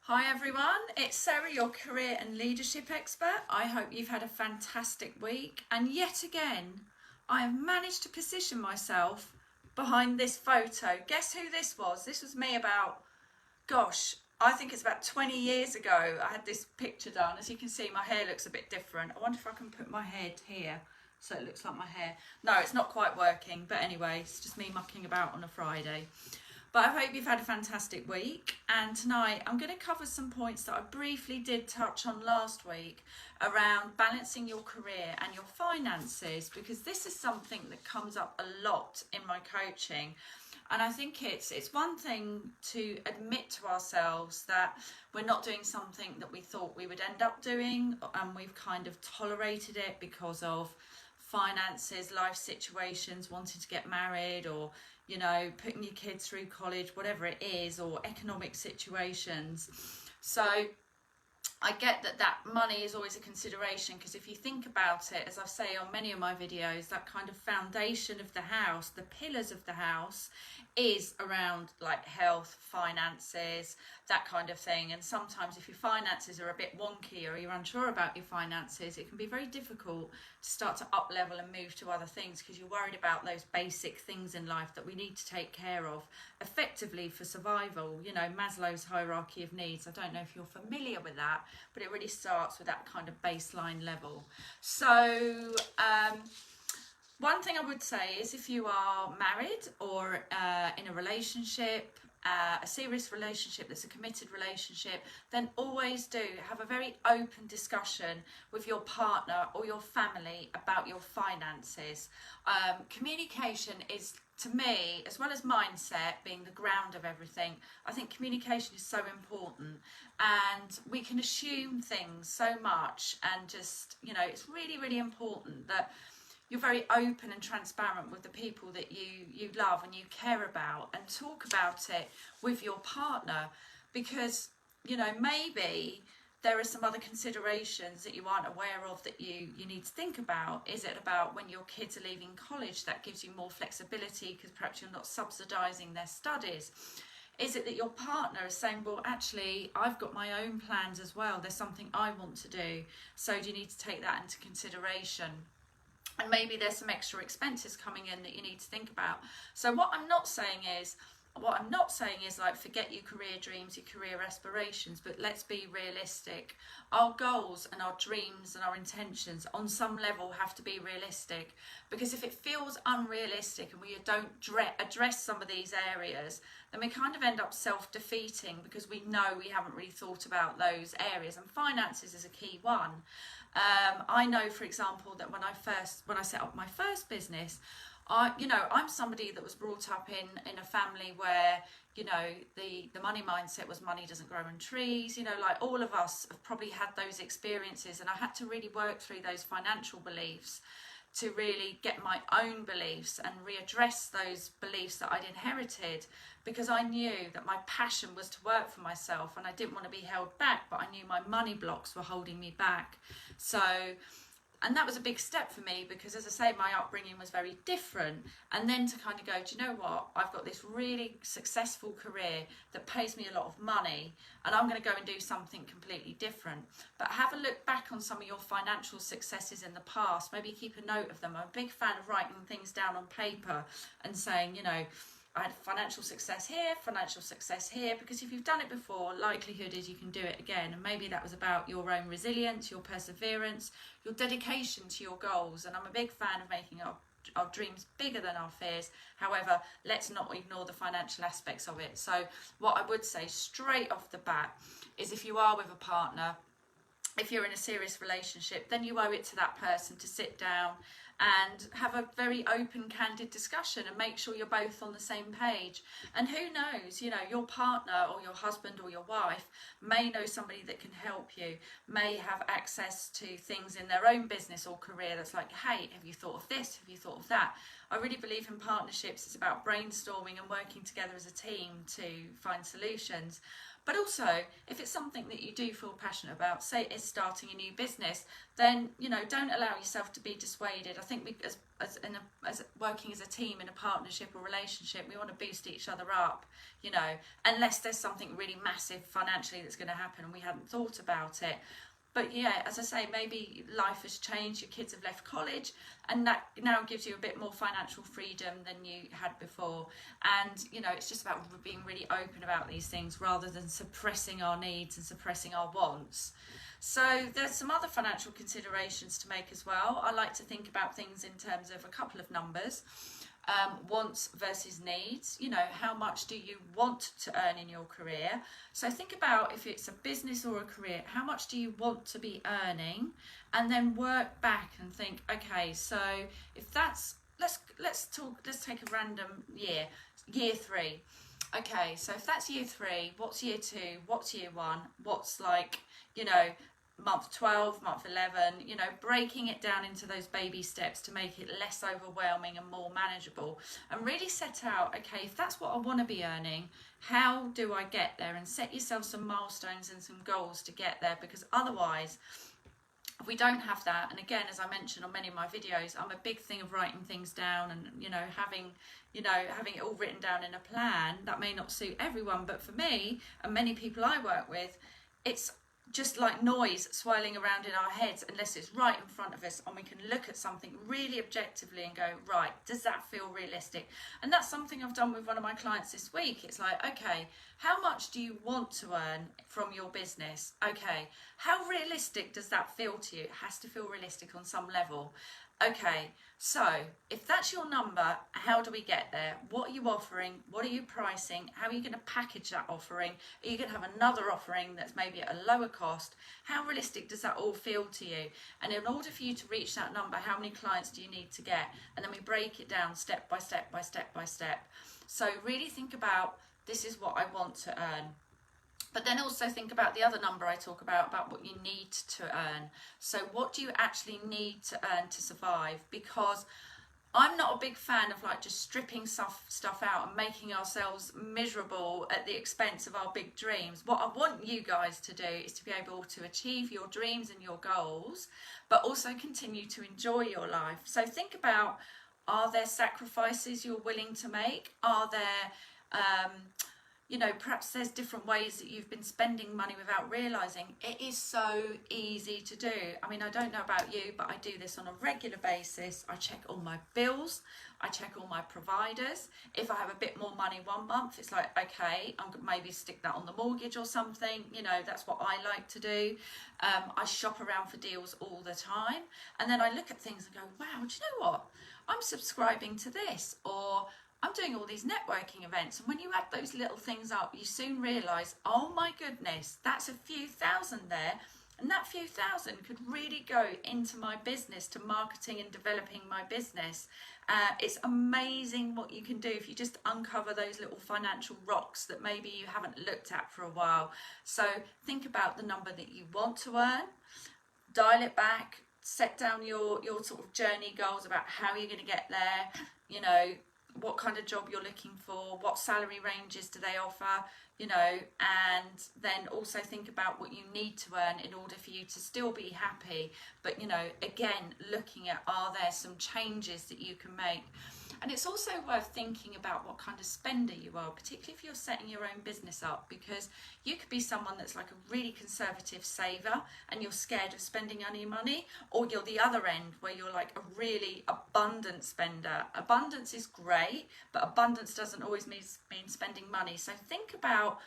Hi everyone, it's Sarah, your career and leadership expert. I hope you've had a fantastic week, and yet again I have managed to position myself behind this photo. Guess who this was? This was me about, I think it's about 20 years ago. I had this picture done. As you can see, my hair looks a bit different. I wonder if I can put my head here so it looks like my hair. No, it's not quite working, but anyway, it's just me mucking about on a Friday. But I hope you've had a fantastic week, and tonight I'm going to cover some points that I briefly did touch on last week around balancing your career and your finances, because this is something that comes up a lot in my coaching. And I think it's one thing to admit to ourselves that we're not doing something that we thought we would end up doing, and we've kind of tolerated it because of finances, life situations, wanting to get married, or putting your kids through college, whatever it is, or economic situations. So I get that money is always a consideration, because if you think about it, as I say on many of my videos, that kind of foundation of the house, the pillars of the house, is around like health, finances, that kind of thing. And sometimes if your finances are a bit wonky or you're unsure about your finances, it can be very difficult to start to up level and move to other things, because you're worried about those basic things in life that we need to take care of effectively for survival. Maslow's hierarchy of needs. I don't know if you're familiar with that, but it really starts with that kind of baseline level. So one thing I would say is, if you are married or in a relationship, a serious relationship that's a committed relationship, then always do have a very open discussion with your partner or your family about your finances. Communication is, to me, as well as mindset being the ground of everything, I think communication is so important, and we can assume things so much, and just, it's really, really important that you're very open and transparent with the people that you love and you care about, and talk about it with your partner, because maybe there are some other considerations that you aren't aware of that you need to think about. Is it about when your kids are leaving college, that gives you more flexibility because perhaps you're not subsidising their studies? Is it that your partner is saying, well, actually, I've got my own plans as well, there's something I want to do, so do you need to take that into consideration? And maybe there's some extra expenses coming in that you need to think about. So what I'm not saying is like, forget your career dreams, your career aspirations, but let's be realistic. Our goals and our dreams and our intentions on some level have to be realistic, because if it feels unrealistic and we don't address some of these areas, then we kind of end up self-defeating, because we know we haven't really thought about those areas, and finances is a key one. I know, for example, that when I set up my first business, I'm somebody that was brought up in a family where, the money mindset was money doesn't grow on trees. Like all of us have probably had those experiences, and I had to really work through those financial beliefs to really get my own beliefs and readdress those beliefs that I'd inherited, because I knew that my passion was to work for myself and I didn't want to be held back, but I knew my money blocks were holding me back. And that was a big step for me, because, as I say, my upbringing was very different. And then to kind of go, do you know what? I've got this really successful career that pays me a lot of money, and I'm going to go and do something completely different. But have a look back on some of your financial successes in the past. Maybe keep a note of them. I'm a big fan of writing things down on paper and saying, I had financial success here, because if you've done it before, likelihood is you can do it again. And maybe that was about your own resilience, your perseverance, your dedication to your goals. And I'm a big fan of making our dreams bigger than our fears. However, let's not ignore the financial aspects of it. So what I would say straight off the bat is, if you are with a partner, if you're in a serious relationship, then you owe it to that person to sit down and have a very open, candid discussion, and make sure you're both on the same page. And who knows, your partner or your husband or your wife may know somebody that can help you, may have access to things in their own business or career that's like, hey, have you thought of this? Have you thought of that? I really believe in partnerships. It's about brainstorming and working together as a team to find solutions. But also, if it's something that you do feel passionate about, say it's starting a new business, then, you know, don't allow yourself to be dissuaded. I think we, as working as a team in a partnership or relationship, we want to boost each other up, you know, unless there's something really massive financially that's going to happen and we hadn't thought about it. But yeah, as I say, maybe life has changed, your kids have left college, and that now gives you a bit more financial freedom than you had before. And, you know, it's just about being really open about these things rather than suppressing our needs and suppressing our wants. So there's some other financial considerations to make as well. I like to think about things in terms of a couple of numbers. Wants versus needs. You know, how much do you want to earn in your career? So think about, if it's a business or a career, how much do you want to be earning, and then work back and think, okay, so if that's, let's take a random year 3. Okay, so if that's year 3, what's year 2, what's year 1, what's, like, you know, month 12, month 11, you know, breaking it down into those baby steps to make it less overwhelming and more manageable, and really set out, okay, if that's what I want to be earning, how do I get there? And set yourself some milestones and some goals to get there, because otherwise, if we don't have that, and again, as I mentioned on many of my videos, I'm a big thing of writing things down and, you know, having it all written down in a plan. That may not suit everyone, but for me and many people I work with, it's just like noise swirling around in our heads unless it's right in front of us and we can look at something really objectively and go, right, does that feel realistic? And that's something I've done with one of my clients this week. It's like, okay, how much do you want to earn from your business? Okay, how realistic does that feel to you? It has to feel realistic on some level. Okay, so if that's your number, how do we get there? What are you offering? What are you pricing? How are you going to package that offering? Are you going to have another offering that's maybe at a lower cost? How realistic does that all feel to you? And in order for you to reach that number, how many clients do you need to get? And then we break it down step by step by step by step. So really think about, this is what I want to earn. But then also think about the other number I talk about what you need to earn. So what do you actually need to earn to survive? Because I'm not a big fan of like just stripping stuff out and making ourselves miserable at the expense of our big dreams. What I want you guys to do is to be able to achieve your dreams and your goals, but also continue to enjoy your life. So think about, are there sacrifices you're willing to make? Are there you know, perhaps there's different ways that you've been spending money without realising. It is so easy to do. I mean, I don't know about you, but I do this on a regular basis. I check all my bills. I check all my providers. If I have a bit more money one month, it's like, okay, I'm going to maybe stick that on the mortgage or something. You know, that's what I like to do. I shop around for deals all the time. And then I look at things and go, wow, do you know what? I'm subscribing to this, or I'm doing all these networking events. And when you add those little things up, you soon realise, oh my goodness, that's a few thousand there. And that few thousand could really go into my business, to marketing and developing my business. It's amazing what you can do if you just uncover those little financial rocks that maybe you haven't looked at for a while. So think about the number that you want to earn, dial it back, set down your sort of journey goals about how you're going to get there, you know, what kind of job you're looking for, what salary ranges do they offer, you know, and then also think about what you need to earn in order for you to still be happy. But, you know, again, looking at, are there some changes that you can make? And it's also worth thinking about what kind of spender you are, particularly if you're setting your own business up, because you could be someone that's like a really conservative saver and you're scared of spending any money, or you're the other end where you're like a really abundant spender. Abundance is great, but abundance doesn't always mean spending money. So think about,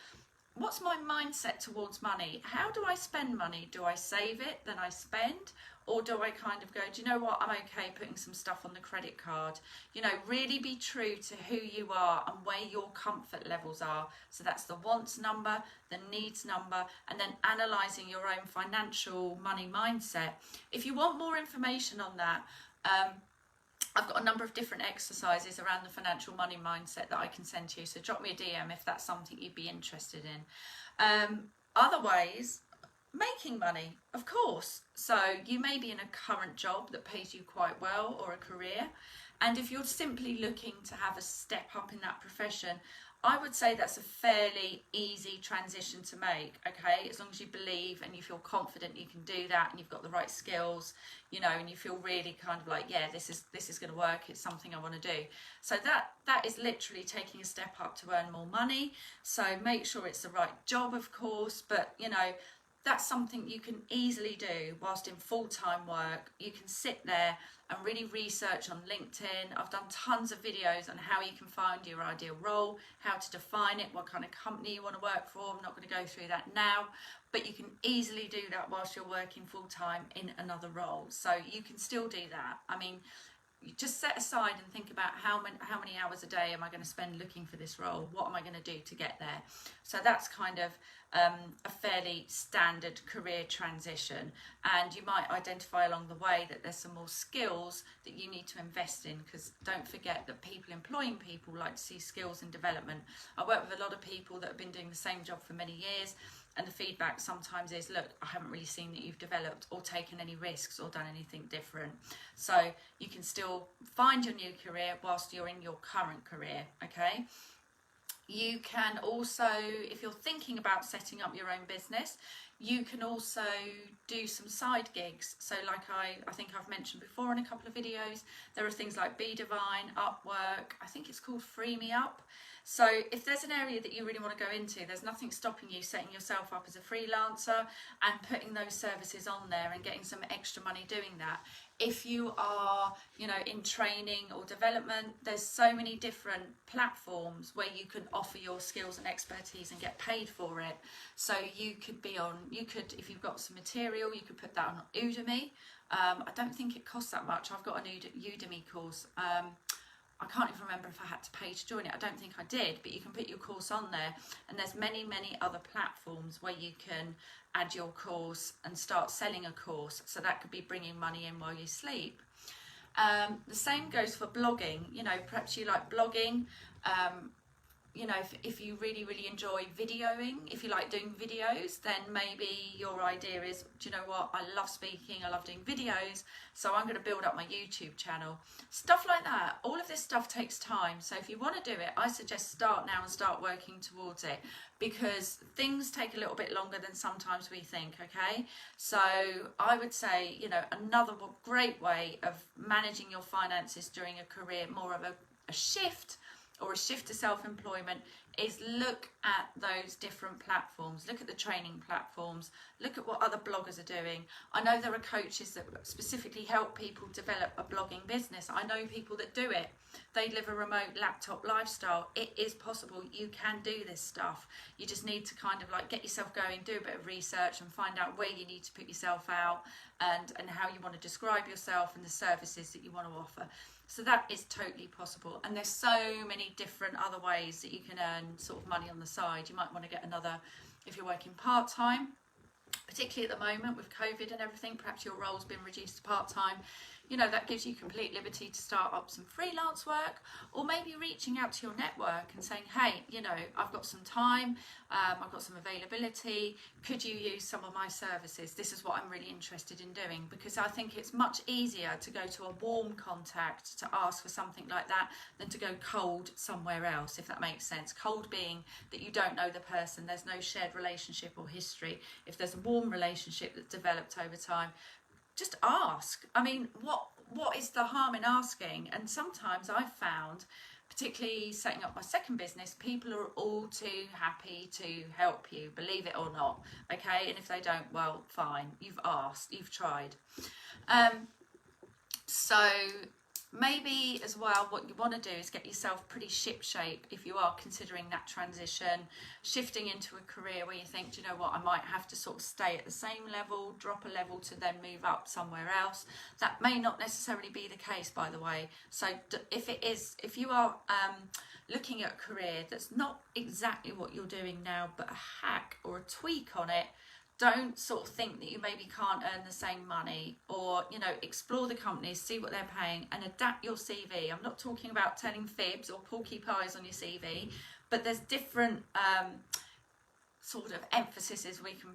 what's my mindset towards money? How do I spend money? Do I save it, then I spend? Or do I kind of go, do you know what, I'm okay putting some stuff on the credit card? You know, really be true to who you are and where your comfort levels are. So that's the wants number, the needs number, and then analysing your own financial money mindset. If you want more information on that, I've got a number of different exercises around the financial money mindset that I can send to you. So drop me a DM if that's something you'd be interested in. Other ways, making money, of course. So you may be in a current job that pays you quite well, or a career. And if you're simply looking to have a step up in that profession, I would say that's a fairly easy transition to make, okay? As long as you believe and you feel confident you can do that, and you've got the right skills, you know, and you feel really kind of like, yeah, this is going to work. It's something I want to do. So that is literally taking a step up to earn more money. So make sure it's the right job, of course, but you know, that's something you can easily do whilst in full-time work. You can sit there and really research on LinkedIn. I've done tons of videos on how you can find your ideal role, how to define it, what kind of company you want to work for. I'm not going to go through that now, but you can easily do that whilst you're working full-time in another role. So you can still do that. I mean, you just set aside and think about how many hours a day am I going to spend looking for this role? What am I going to do to get there? So that's kind of a fairly standard career transition, and you might identify along the way that there's some more skills that you need to invest in, because don't forget that people employing people like to see skills and development. I work with a lot of people that have been doing the same job for many years, and the feedback sometimes is, look, I haven't really seen that you've developed or taken any risks or done anything different. So you can still find your new career whilst you're in your current career, okay? You can also, if you're thinking about setting up your own business, you can also do some side gigs. So like I think I've mentioned before in a couple of videos, there are things like Be Divine, Upwork, I think it's called Free Me Up. So if there's an area that you really want to go into, there's nothing stopping you setting yourself up as a freelancer and putting those services on there and getting some extra money doing that. If you are, you know, in training or development, there's so many different platforms where you can offer your skills and expertise and get paid for it. So you could be on, if you've got some material, you could put that on Udemy. I don't think it costs that much. I've got an Udemy course. I can't even remember if I had to pay to join it. I don't think I did, but you can put your course on there. And there's many other platforms where you can add your course and start selling a course. So that could be bringing money in while you sleep. The same goes for blogging. You know, perhaps you like blogging. You know, if you really enjoy videoing, if you like doing videos, then maybe your idea is, do you know what, I love speaking, I love doing videos, so I'm going to build up my YouTube channel. Stuff like that. All of this stuff takes time. So if you want to do it, I suggest start now and start working towards it, because things take a little bit longer than sometimes we think, okay? So I would say, you know, another great way of managing your finances during a career, more of a shift or a shift to self-employment, is look at those different platforms. Look at the training platforms. Look at what other bloggers are doing. I know there are coaches that specifically help people develop a blogging business. I know people that do it. They live a remote laptop lifestyle. It is possible. You can do this stuff. You just need to kind of like get yourself going, do a bit of research and find out where you need to put yourself out and how you want to describe yourself and the services that you want to offer. So that is totally possible, and there's so many different other ways that you can earn sort of money on the side. You might want to get another, if you're working part-time, particularly at the moment with COVID and everything, perhaps your role's been reduced to part-time. You know, that gives you complete liberty to start up some freelance work, or maybe reaching out to your network and saying, hey, you know, I've got some time, I've got some availability, could you use some of my services? This is what I'm really interested in doing, because I think it's much easier to go to a warm contact to ask for something like that than to go cold somewhere else, if that makes sense. Cold being that you don't know the person, there's no shared relationship or history. If there's a warm relationship that's developed over time, just ask. I mean, what is the harm in asking? And sometimes I've found, particularly setting up my second business, people are all too happy to help you, believe it or not, okay? And if they don't, well, fine, you've asked, you've tried. So maybe as well, what you want to do is get yourself pretty ship-shape if you are considering that transition, shifting into a career where you think, do you know what, I might have to sort of stay at the same level, drop a level to then move up somewhere else. That may not necessarily be the case, by the way. So if you are looking at a career that's not exactly what you're doing now, but a hack or a tweak on it, don't sort of think that you maybe can't earn the same money, or, you know, explore the companies, see what they're paying and adapt your CV. I'm not talking about telling fibs or porky pies on your CV, but there's different sort of emphases we can,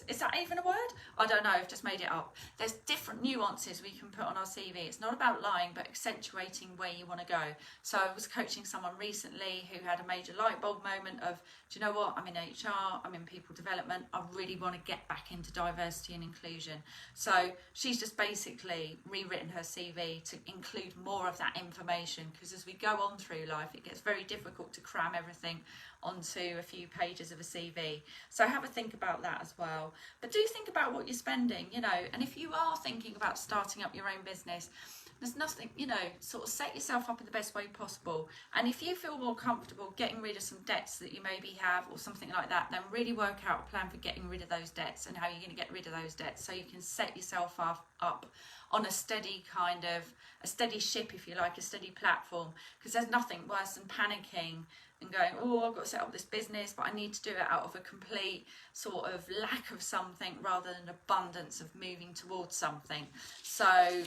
is that even a word? I don't know, I've just made it up. There's different nuances we can put on our CV. It's not about lying, but accentuating where you want to go. So I was coaching someone recently who had a major light bulb moment of, do you know what, I'm in HR, I'm in people development, I really want to get back into diversity and inclusion. So she's just basically rewritten her CV to include more of that information, because as we go on through life, it gets very difficult to cram everything onto a few pages of a CV. So have a think about that as well. But do think about what you're spending, you know, and if you are thinking about starting up your own business, there's nothing, you know, sort of set yourself up in the best way possible. And if you feel more comfortable getting rid of some debts that you maybe have or something like that, then really work out a plan for getting rid of those debts and how you're going to get rid of those debts, so you can set yourself up on a steady kind of, a steady ship, if you like, a steady platform. Because there's nothing worse than panicking and going, oh, I've got to set up this business, but I need to do it out of a complete sort of lack of something rather than abundance of moving towards something. So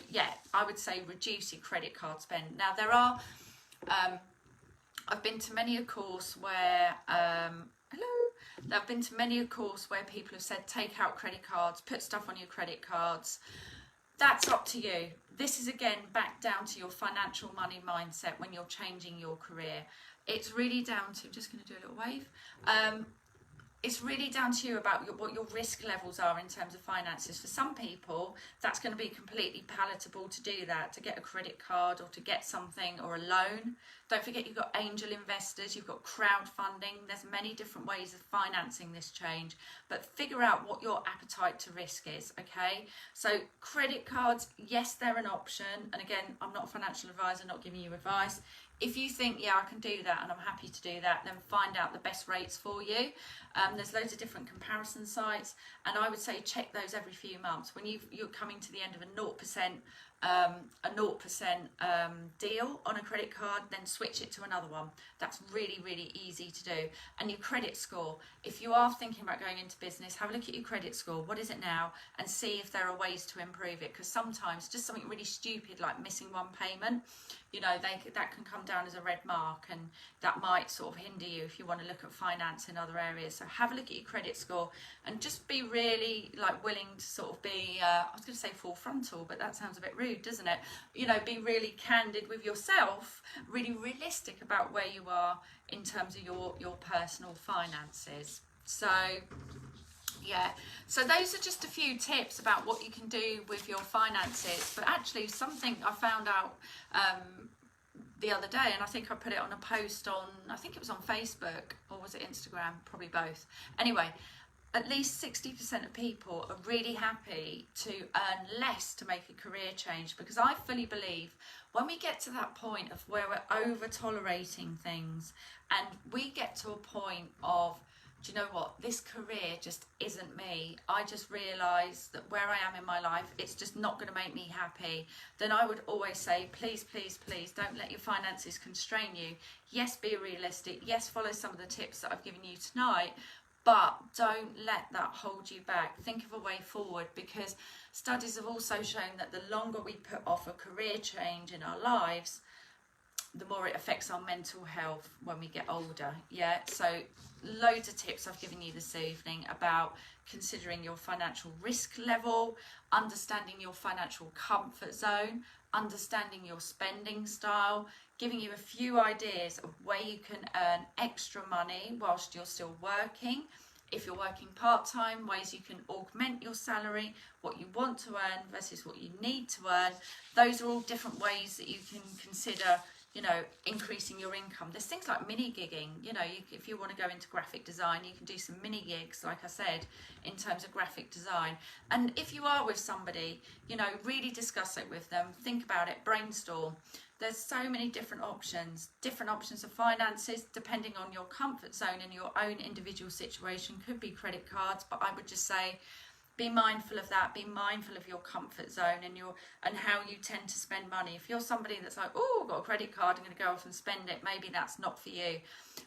yeah, I would say reduce your credit card spend. Now there are, I've been to many a course where, I've been to many a course where people have said take out credit cards, put stuff on your credit cards. That's up to you. This is again back down to your financial money mindset when you're changing your career. It's really down to, just going to do a little wave. It's really down to you about what your risk levels are in terms of finances. For some people, that's going to be completely palatable to do that, to get a credit card or to get something or a loan. Don't forget you've got angel investors, you've got crowdfunding. There's many different ways of financing this change, but figure out what your appetite to risk is, okay? So credit cards, yes, they're an option. And again, I'm not a financial advisor, not giving you advice. If you think, yeah, I can do that and I'm happy to do that, then find out the best rates for you. There's loads of different comparison sites, and I would say check those every few months. When you're coming to the end of a 0% deal on a credit card, then switch it to another one. That's really, really easy to do. And your credit score, if you are thinking about going into business, have a look at your credit score. What is it now? And see if there are ways to improve it, because sometimes just something really stupid like missing one payment, you know, that can come down as a red mark, and that might sort of hinder you if you want to look at finance in other areas. So have a look at your credit score and just be really like willing to sort of be, I was going to say full frontal, but that sounds a bit rude, doesn't it? You know, be really candid with yourself, really realistic about where you are in terms of your personal finances. So yeah, so those are just a few tips about what you can do with your finances. But actually something I found out the other day, and I think I put it on a post on, I think it was on Facebook, or was it Instagram? Probably both. Anyway, at least 60% of people are really happy to earn less to make a career change, because I fully believe when we get to that point of where we're over tolerating things and we get to a point of, do you know what, this career just isn't me, I just realise that where I am in my life, it's just not going to make me happy, then I would always say, please, please, please don't let your finances constrain you. Yes, be realistic. Yes, follow some of the tips that I've given you tonight, but don't let that hold you back. Think of a way forward, because studies have also shown that the longer we put off a career change in our lives, the more it affects our mental health when we get older. Yeah, so loads of tips I've given you this evening about considering your financial risk level, understanding your financial comfort zone, understanding your spending style, giving you a few ideas of where you can earn extra money whilst you're still working. If you're working part-time, ways you can augment your salary, what you want to earn versus what you need to earn. Those are all different ways that you can consider, you know, increasing your income. There's things like mini gigging, you know, if you want to go into graphic design, you can do some mini gigs, like I said, in terms of graphic design. And if you are with somebody, you know, really discuss it with them, think about it, brainstorm. There's so many different options of finances, depending on your comfort zone and your own individual situation. Could be credit cards, but I would just say, be mindful of that. Be mindful of your comfort zone and how you tend to spend money. If you're somebody that's like, oh, I've got a credit card, I'm going to go off and spend it, maybe that's not for you.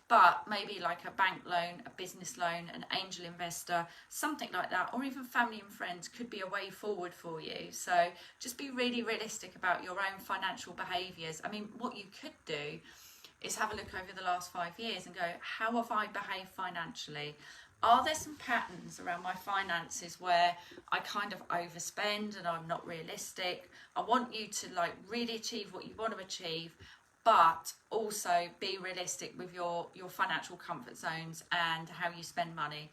But maybe like a bank loan, a business loan, an angel investor, something like that, or even family and friends could be a way forward for you. So just be really realistic about your own financial behaviours. I mean, what you could do is have a look over the last 5 years and go, how have I behaved financially? Are there some patterns around my finances where I kind of overspend and I'm not realistic? I want you to like really achieve what you want to achieve, but also be realistic with your financial comfort zones and how you spend money.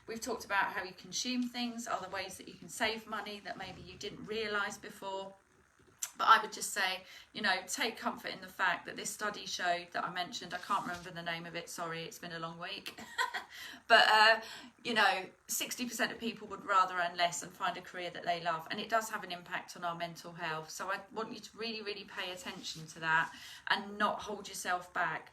We've talked about how you consume things, other ways that you can save money that maybe you didn't realise before. But I would just say, you know, take comfort in the fact that this study showed that I mentioned, I can't remember the name of it, sorry, it's been a long week. But, you know, 60% of people would rather earn less and find a career that they love. And it does have an impact on our mental health. So I want you to really, really pay attention to that and not hold yourself back.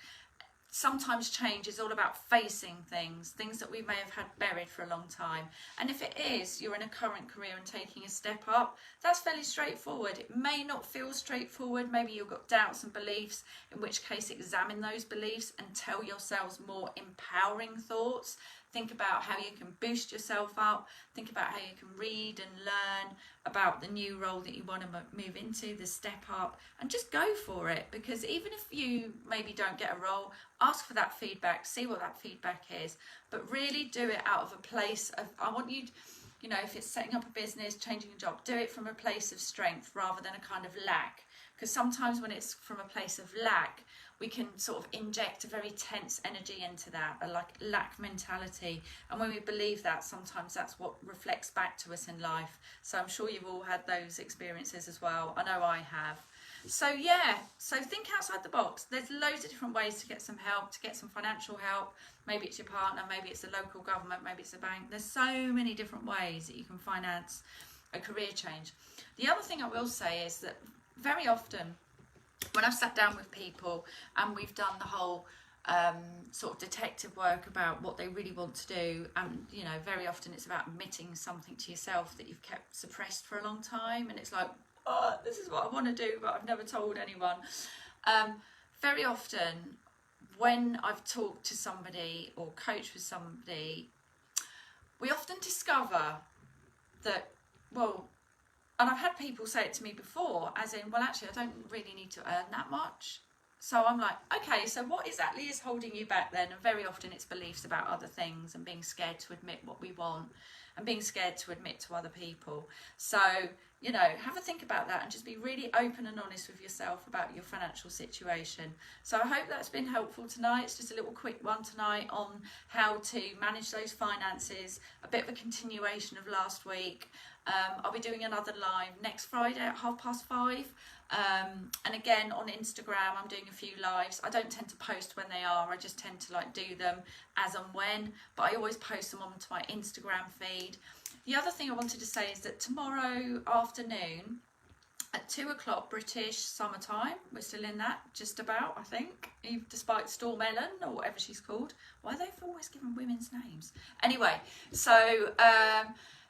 Sometimes change is all about facing things that we may have had buried for a long time. And if it is, you're in a current career and taking a step up, that's fairly straightforward. It may not feel straightforward. Maybe you've got doubts and beliefs, in which case examine those beliefs and tell yourselves more empowering thoughts. Think about how you can boost yourself up. Think about how you can read and learn about the new role that you want to move into, the step up, and just go for it. Because even if you maybe don't get a role, ask for that feedback, see what that feedback is, but really do it out of a place of, I want you, you know, if it's setting up a business, changing a job, do it from a place of strength rather than a kind of lack. Because sometimes when it's from a place of lack, we can sort of inject a very tense energy into that, a like lack mentality. And when we believe that, sometimes that's what reflects back to us in life. So I'm sure you've all had those experiences as well. I know I have. So yeah, so think outside the box. There's loads of different ways to get some help, to get some financial help. Maybe it's your partner, maybe it's the local government, maybe it's a bank. There's so many different ways that you can finance a career change. The other thing I will say is that very often when I've sat down with people and we've done the whole sort of detective work about what they really want to do, and you know, very often it's about admitting something to yourself that you've kept suppressed for a long time, and it's like, oh, this is what I want to do but I've never told anyone. Very often when I've talked to somebody or coached with somebody, we often discover that, well, and I've had people say it to me before, as in, well, actually, I don't really need to earn that much. So I'm like, okay, so what exactly is holding you back then? And very often it's beliefs about other things and being scared to admit what we want and being scared to admit to other people. So, you know, have a think about that and just be really open and honest with yourself about your financial situation. So I hope that's been helpful tonight. It's just a little quick one tonight on how to manage those finances, a bit of a continuation of last week. I'll be doing another live next Friday at 5:30. And again on Instagram I'm doing a few lives. I don't tend to post when they are, I just tend to like do them as and when, but I always post them onto my Instagram feed. The other thing I wanted to say is that tomorrow afternoon at 2 o'clock British summertime, we're still in that just about, I think, despite Storm Ellen or whatever she's called. Why are they always giving women's names? Anyway, so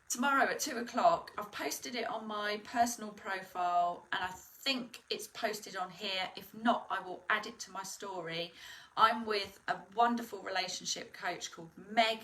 tomorrow at 2 o'clock, I've posted it on my personal profile and I think it's posted on here. If not, I will add it to my story. I'm with a wonderful relationship coach called Meg.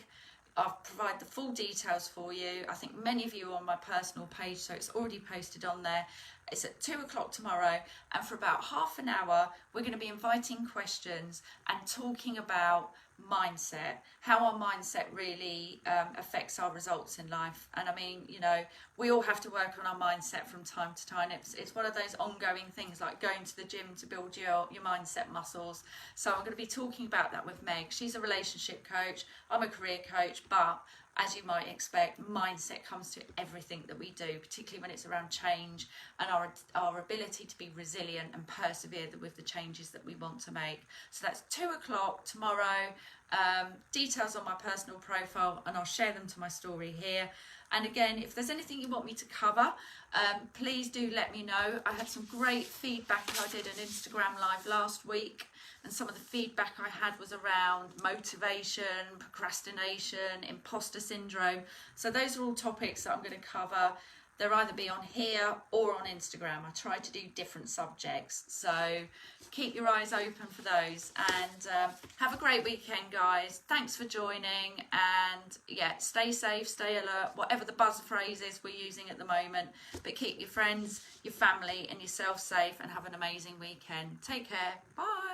I'll provide the full details for you. I think many of you are on my personal page, so it's already posted on there. It's at 2 o'clock tomorrow, and for about half an hour, we're going to be inviting questions and talking about mindset, how our mindset really affects our results in life. And I mean, you know, we all have to work on our mindset from time to time. It's one of those ongoing things, like going to the gym to build your mindset muscles. So I'm going to be talking about that with Meg. She's a relationship coach, I'm a career coach, but as you might expect, mindset comes to everything that we do, particularly when it's around change and our ability to be resilient and persevere with the changes that we want to make. So that's 2 o'clock tomorrow. Details on my personal profile, and I'll share them to my story here. And again, if there's anything you want me to cover, please do let me know. I had some great feedback. I did an Instagram live last week, and some of the feedback I had was around motivation, procrastination, imposter syndrome. So those are all topics that I'm going to cover. They'll either be on here or on Instagram. I try to do different subjects, so keep your eyes open for those. And have a great weekend, guys. Thanks for joining, and yeah, stay safe, stay alert, whatever the buzz phrase is we're using at the moment. But keep your friends, your family and yourself safe, and have an amazing weekend. Take care. Bye.